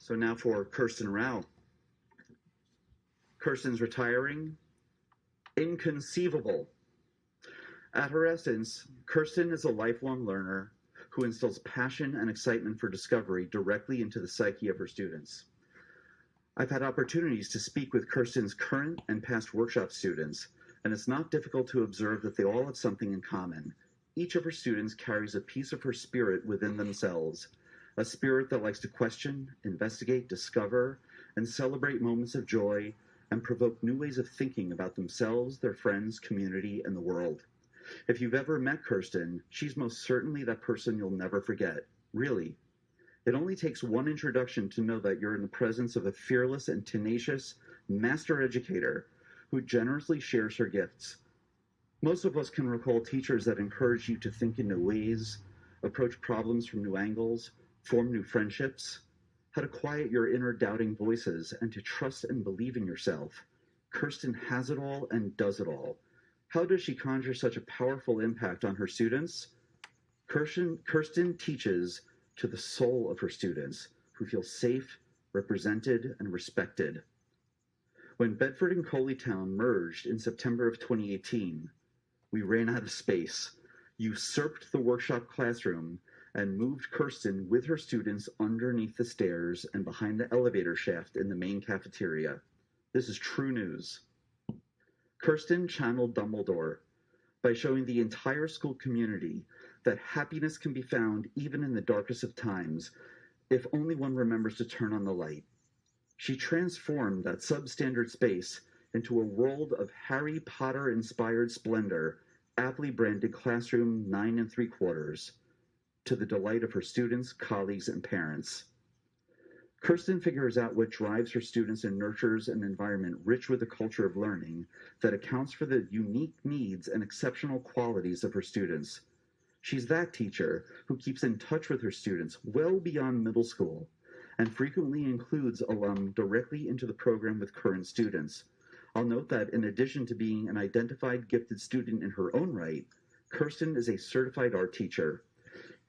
So now for Kerstin Rao. Kerstin's retiring. Inconceivable. At her essence, Kerstin is a lifelong learner who instills passion and excitement for discovery directly into the psyche of her students. I've had opportunities to speak with Kerstin's current and past workshop students, and it's not difficult to observe that they all have something in common. Each of her students carries a piece of her spirit within themselves, a spirit that likes to question, investigate, discover, and celebrate moments of joy and provoke new ways of thinking about themselves, their friends, community, and the world. If you've ever met Kerstin, she's most certainly that person you'll never forget. Really. It only takes one introduction to know that you're in the presence of a fearless and tenacious master educator who generously shares her gifts. Most of us can recall teachers that encourage you to think in new ways, approach problems from new angles, form new friendships, how to quiet your inner doubting voices, and to trust and believe in yourself. Kerstin has it all and does it all. How does she conjure such a powerful impact on her students? Kerstin teaches to the soul of her students, who feel safe, represented, and respected. When Bedford and Coleytown merged in September of 2018, we ran out of space, usurped the workshop classroom, and moved Kerstin with her students underneath the stairs and behind the elevator shaft in the main cafeteria. This is true news. Kerstin channeled Dumbledore by showing the entire school community that happiness can be found even in the darkest of times if only one remembers to turn on the light. She transformed that substandard space into a world of Harry Potter-inspired splendor, aptly branded Classroom 9 3/4, to the delight of her students, colleagues, and parents. Kerstin figures out what drives her students and nurtures an environment rich with a culture of learning that accounts for the unique needs and exceptional qualities of her students. She's that teacher who keeps in touch with her students well beyond middle school and frequently includes alum directly into the program with current students. I'll note that in addition to being an identified gifted student in her own right, Kerstin is a certified art teacher.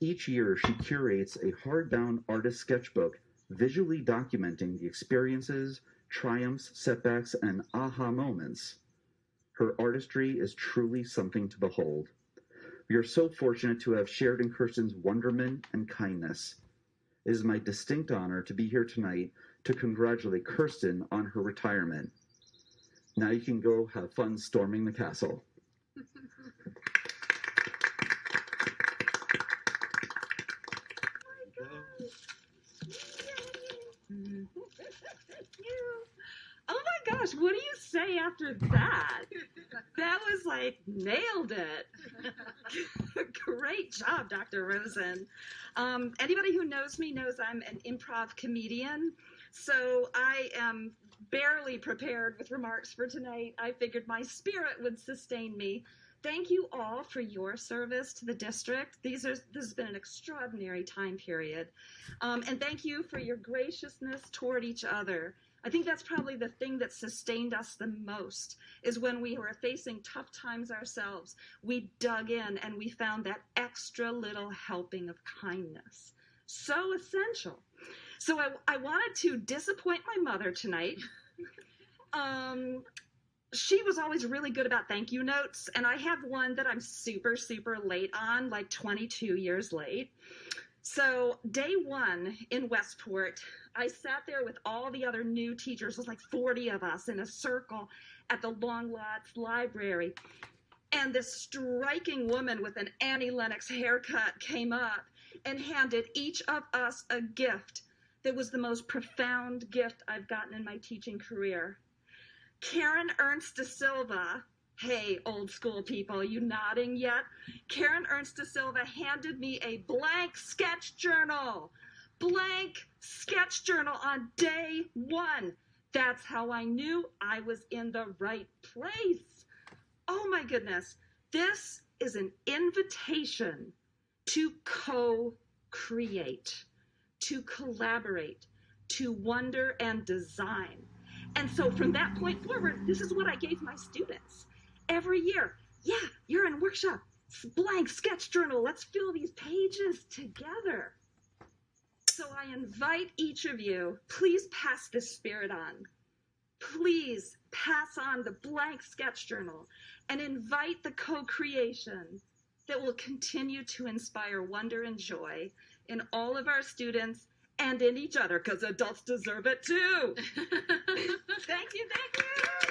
Each year, she curates a hardbound artist sketchbook visually documenting the experiences, triumphs, setbacks, and aha moments. Her artistry is truly something to behold. We are so fortunate to have shared in Kerstin's wonderment and kindness. It is my distinct honor to be here tonight to congratulate Kerstin on her retirement. Now you can go have fun storming the castle. Oh my gosh, what do you say after that? That was like, nailed it. Great job, Dr. Rosen. Anybody who knows me knows I'm an improv comedian, so I am barely prepared with remarks for tonight. I figured my spirit would sustain me. Thank you all for your service to the district. This has been an extraordinary time period. And thank you for your graciousness toward each other. I think that's probably the thing that sustained us the most, is when we were facing tough times ourselves, we dug in and we found that extra little helping of kindness. So essential. So I wanted to disappoint my mother tonight. She was always really good about thank you notes, and I have one that I'm super, super late on, like 22 years late. So day one in Westport, I sat there with all the other new teachers. It was like 40 of us in a circle at the Long Lots Library. And this striking woman with an Annie Lennox haircut came up and handed each of us a gift that was the most profound gift I've gotten in my teaching career. Karen Ernst de Silva, hey, old school people, you nodding yet? Karen Ernst de Silva handed me a blank sketch journal. Blank sketch journal on day one. That's how I knew I was in the right place. Oh my goodness. This is an invitation to co-create, to collaborate, to wonder and design. And so from that point forward, this is what I gave my students. Every year, yeah, you're in workshop, blank sketch journal, let's fill these pages together. So I invite each of you, please pass this spirit on. Please pass on the blank sketch journal and invite the co-creation that will continue to inspire wonder and joy in all of our students and in each other, because adults deserve it too. Thank you, thank you.